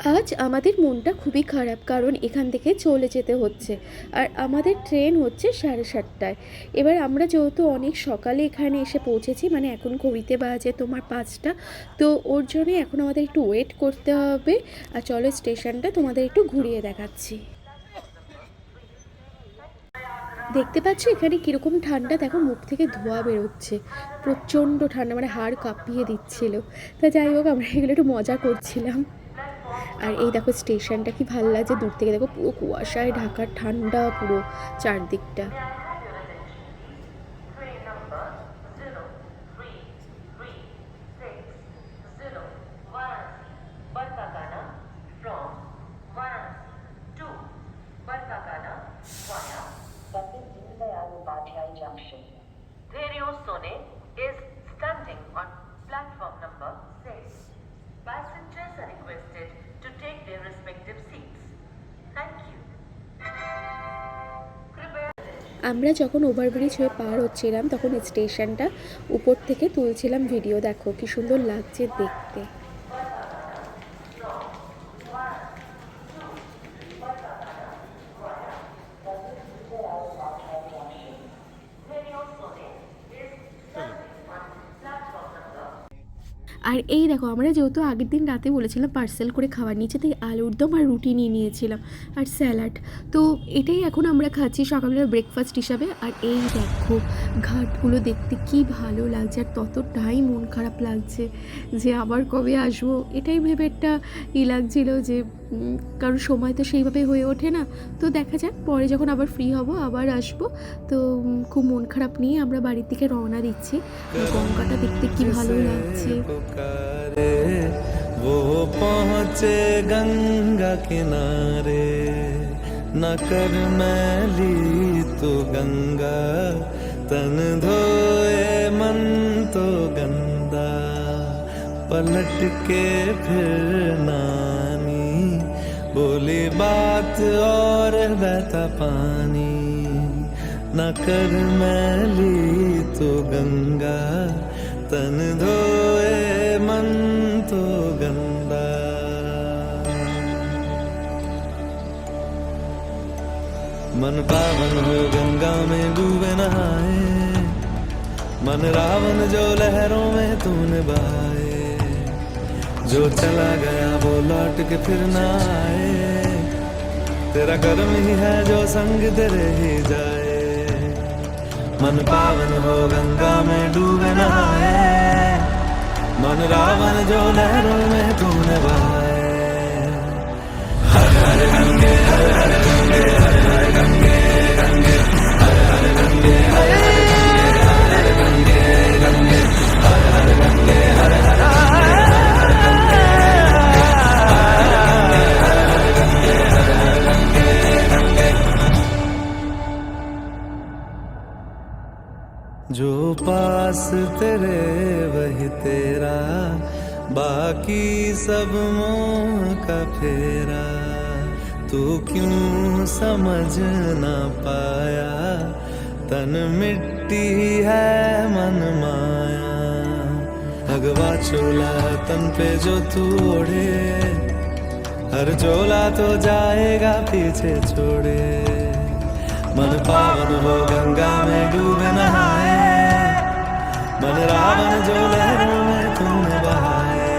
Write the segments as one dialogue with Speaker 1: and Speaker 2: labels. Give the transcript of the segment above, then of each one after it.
Speaker 1: আজ আমাদের মনটা খুবই খারাপ, কারণ এখান থেকে চলে যেতে হচ্ছে। আর আমাদের ট্রেন হচ্ছে 7:30টায়। এবার আমরা যেহেতু অনেক সকালে এখানে এসে পৌঁছেছি, মানে এখন ঘড়িতে বাজে তোমার 5টা, তো ওর জন্যই এখন আমাদের একটু ওয়েট করতে হবে। আর চলো স্টেশনটা তোমাদের একটু ঘুরিয়ে দেখাচ্ছি। দেখতে পাচ্ছ এখানে কীরকম ঠান্ডা, দেখো মুখ থেকে ধোঁয়া বেরোচ্ছে, প্রচণ্ড ঠান্ডা, মানে হাড় কাঁপিয়ে দিচ্ছিল। তা যাই হোক, আমরা এগুলো একটু মজা করছিলাম। আর এই দেখো স্টেশনটা কি ভালো লাগছে, দূর থেকে দেখো পুরো কুয়াশায় ঢাকা, ঠান্ডা পুরো চারদিকটা।
Speaker 2: Dheriyo Sone is standing on platform number 6. Passengers are requested to take their respective seats. Thank you.
Speaker 1: আমরা যখন ওভারব্রিজ হয়ে পার হচ্ছিলাম তখন স্টেশনটা উপর থেকে তুলছিলাম ভিডিও, দেখো কি সুন্দর লাগছে দেখতে। আর এই দেখো, আমরা যেহেতু আগের দিন রাতে বলেছিলাম পার্সেল করে খাবার নিচে, তাই আলুর দম আর রুটি নিয়ে নিয়েছিলাম আর স্যালাড। তো এটাই এখন আমরা খাচ্ছি সকালবেলা ব্রেকফাস্ট হিসাবে। আর এই দেখো ঘাটগুলো দেখতে কি ভালো লাগছে, আর ততটাই মন খারাপ লাগছে যে আবার কবে আসবো, এটাই ভেবে একটা লাগছিল যে কারণ সময় তো সেইভাবে হয়ে ওঠে না। তো দেখা যাক পরে যখন আবার ফ্রি হব আবার আসবো। তো খুব মন খারাপ নিয়ে আমরা বাড়ির দিকে রওনা দিচ্ছি। গঙ্গাটা দেখতে কি ভালো লাগছে।
Speaker 3: वो पहुँचे गंगा किनारे, न कर मैली तो गंगा, तन धोए मन तो गंदा, पलट के फिर नानी बोली बात और बहता पानी, न कर मैली तो गंगा, तन धोए मन तो गंदा। मन पावन हो गंगा में डूबे नहाए, मन रावण जो लहरों में तूने बहाए, जो चला गया वो लौट के फिर ना आए, तेरा कर्म ही है जो संग तेरे ही जाए। मन पावन हो गंगा में डूबे नहाए, मन रावण जो लहरों में तूने बहाए। हर हर गंगे हर हर गंगे हर हर गंगे गंगे हर हर गंगे हर हर गंगे गंगे हर हर गंगे हर हर जो पास तेरे वही तेरा, बाकी सब मोह का फेरा, तू क्यों समझ ना पाया, तन मिट्टी है मन माया, भगवा चोला तन पे जो तू ओढ़े, हर चोला तो जाएगा पीछे छोड़े। मन पावन हो गंगा में डूबे नहाए, मन रावण जो लहरों में तूने बहाए।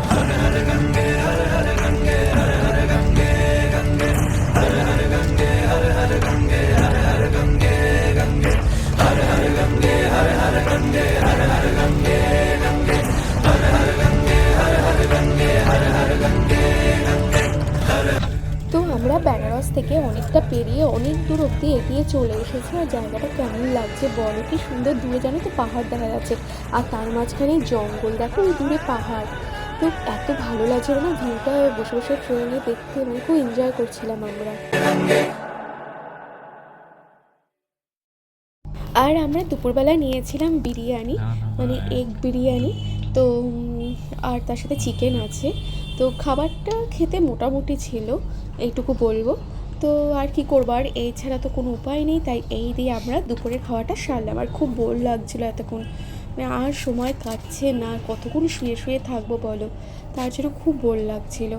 Speaker 3: हर हर गंगे हर हर गंगे हर हर गंगे गंगे हर हर गंगे हर हर गंगे हर हर गंगे गंगे हर हर गंगे हर हर गंगे हर हर गंगे गंगे हर हर गंगे हर हर गंगे हर हर गंगे गंगे हर।
Speaker 1: তো আমরা বেনারস থেকে অনেকটা পেরিয়ে অনেক দূর অবধি এগিয়ে চলে এসেছি। আর জায়গাটা কেমন লাগছে বলো, কি সুন্দর, দূরে জানো তো পাহাড় দেখা যাচ্ছে, আর তার মাঝখানে জঙ্গল, দেখো ওই দূরে পাহাড়। তো এত ভালো লাগছে না ভিউটা, বসে বসে ট্রেনে দেখতে, মানে খুব এনজয় করছিলাম আমরা। আর আমরা দুপুরবেলায় নিয়েছিলাম বিরিয়ানি, মানে এগ বিরিয়ানি। তো আর তার সাথে চিকেন আছে। তো খাবারটা খেতে মোটামুটি ছিল, এইটুকু বলবো। তো আর কি করবো, আর এছাড়া তো কোনো উপায় নেই, তাই এই দিয়ে আমরা দুপুরের খাওয়াটা সারলাম। আর খুব বোর লাগছিলো এতক্ষণ, মানে আর সময় কাটছে না, কতক্ষণ শুয়ে শুয়ে থাকবো বলো, তার জন্য খুব বোর লাগছিল।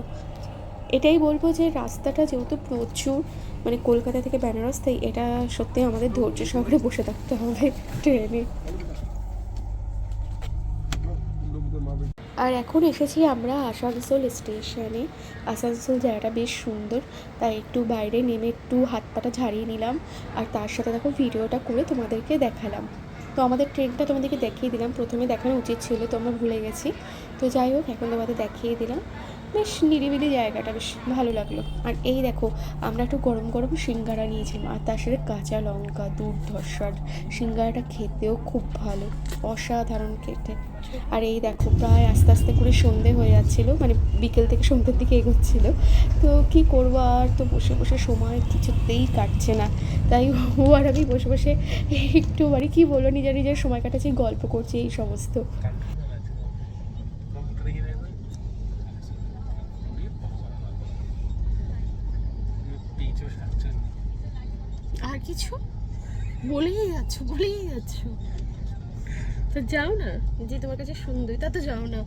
Speaker 1: এটাই বলবো যে রাস্তাটা যেহেতু প্রচুর, মানে কলকাতা থেকে বেনারস, তাই এটা সত্যি আমাদের ধৈর্য সহকারে বসে থাকতে হবে ট্রেনে। আর এখন এসেছি আমরা আসানসোল স্টেশনে। আসানসোল জায়গাটা বেশ সুন্দর, তাই একটু বাইরে নেমে একটু হাত পাটা ঝাড়িয়ে নিলাম, আর তার সাথে দেখো ভিডিওটা করে তোমাদেরকে দেখালাম। তো আমাদের ট্রেনটা তোমাদেরকে দেখিয়ে দিলাম, প্রথমে দেখানো উচিত ছিল তো আমরা ভুলে গেছি। তো যাই হোক, এখন তোমাদের দেখিয়ে দিলাম। বেশ নিরিবিলি জায়গাটা, বেশ ভালো লাগলো। আর এই দেখো, আমরা একটু গরম গরম সিঙ্গারা নিয়েছিলাম, আর তার সাথে কাঁচা লঙ্কা, দুর্ধর্ষ। আর সিঙ্গারাটা খেতেও খুব ভালো, অসাধারণ খেতে। আর এই দেখো, প্রায় আস্তে আস্তে করে সন্ধে হয়ে যাচ্ছিলো, মানে বিকেল থেকে সন্ধ্যের দিকে এগোচ্ছিল। তো কী করবো, আর তো বসে বসে সময় কিছুতেই কাটছে না, তাই ও আর আমি বসে বসে একটু মানে কী বলবো, নিজের নিজের সময় কাটাচ্ছি, গল্প করছি এই সমস্ত। আর কিছু বলেই যাচ্ছ, তো যাও না, যে তোমার কাছে সুন্দর তা তো যাও না।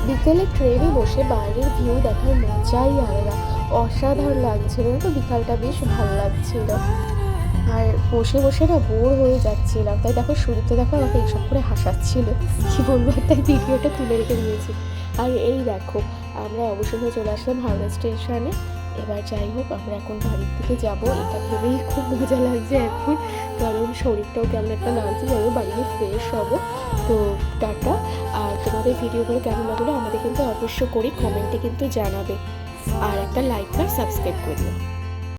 Speaker 1: বিকেলে ট্রেনে বসে বাইরের ভিউ দেখার মজাই আলাদা, অসাধারণ লাগছিল। তো বিকালটা বেশ ভালো লাগছিল, আর বসে বসে না বোর হয়ে যাচ্ছিলাম। তাই দেখো, সুদীপ্ত দেখো আমাকে এইসব করে হাসাচ্ছিল, কী বলবো, তাই ভিডিওটা তুলে রেখে দিয়েছি। আর এই দেখো, আমরা অবশেষে চলে আসলাম হাওড়া স্টেশনে। এবার যাই হোক, আমরা এখন বাড়ির দিকে যাবো, এটা ভেবেই খুব মজা লাগছে এখন, কারণ শরীরটাও কেমন একটা লাগছে। যাবো বাড়ি গিয়ে ফ্রেশ হবো। তো টাটা। আর তোমাদের ভিডিওগুলো কেমন লাগলো আমাদের কিন্তু অবশ্য করি কমেন্টে কিন্তু জানাবে, আর একটা লাইক আর সাবস্ক্রাইব করে দিও।